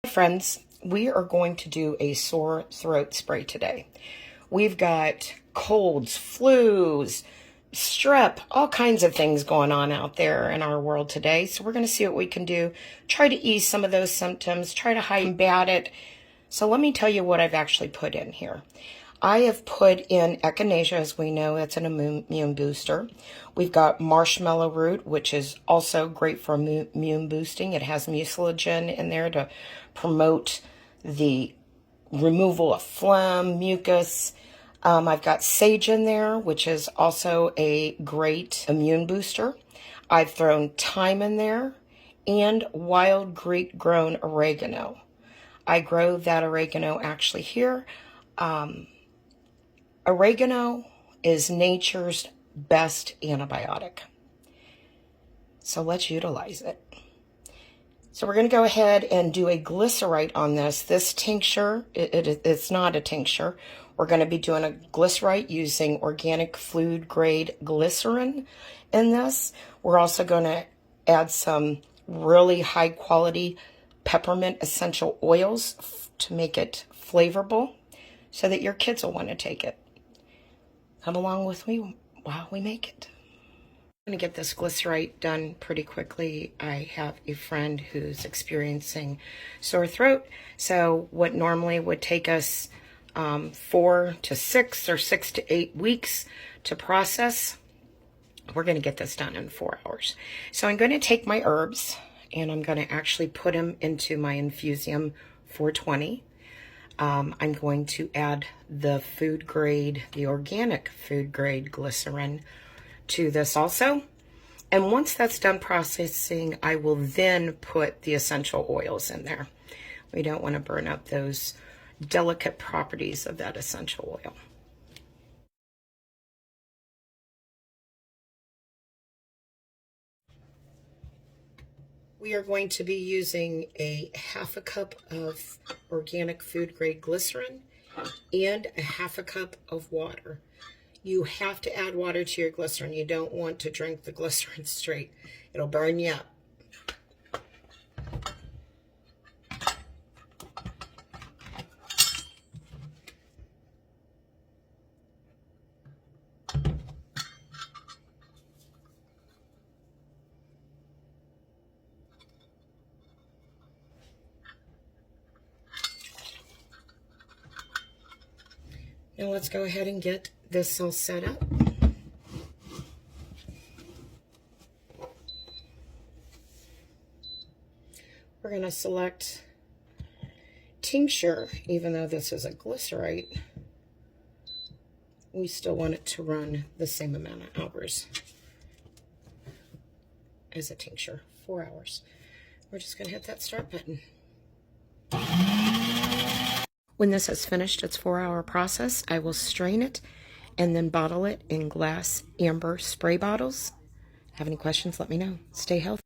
Friends, we are going to do a sore throat spray today. We've got colds, flus, strep, all kinds of things going on out there in our world today. So we're going to see what we can do, try to ease some of those symptoms, try to combat it. So let me tell you what I've actually put in here. I have put in echinacea, as we know, it's an immune booster. We've got marshmallow root, which is also great for immune boosting. It has mucilagen in there to promote the removal of phlegm, mucus. I've got sage in there, which is also a great immune booster. I've thrown thyme in there and wild Greek grown oregano. I grow that oregano actually here. Oregano is nature's best antibiotic. So let's utilize it. So we're going to go ahead and do a glycerite on this. This tincture, it's not a tincture. We're going to be doing a glycerite using organic food grade glycerin in this. We're also going to add some really high quality peppermint essential oils to make it flavorful so that your kids will want to take it. Come along with me while we make it. I'm going to get this glycerite done pretty quickly. I have a friend who's experiencing sore throat. So what normally would take us 4 to 6 or 6 to 8 weeks to process, we're going to get this done in 4 hours. So I'm going to take my herbs and I'm going to actually put them into my Infusium 420. I'm going to add the food grade, the organic food grade glycerin to this also. And once that's done processing, I will then put the essential oils in there. We don't want to burn up those delicate properties of that essential oil. We are going to be using a half a cup of organic food grade glycerin and a half a cup of water. You have to add water to your glycerin. You don't want to drink the glycerin straight. It'll burn you up. Now let's go ahead and get this all set up. We're going to select tincture, even though this is a glycerite. We still want it to run the same amount of hours as a tincture, 4 hours. We're just going to hit that start button. When this has finished its 4-hour process, I will strain it and then bottle it in glass amber spray bottles. Have any questions, let me know. Stay healthy.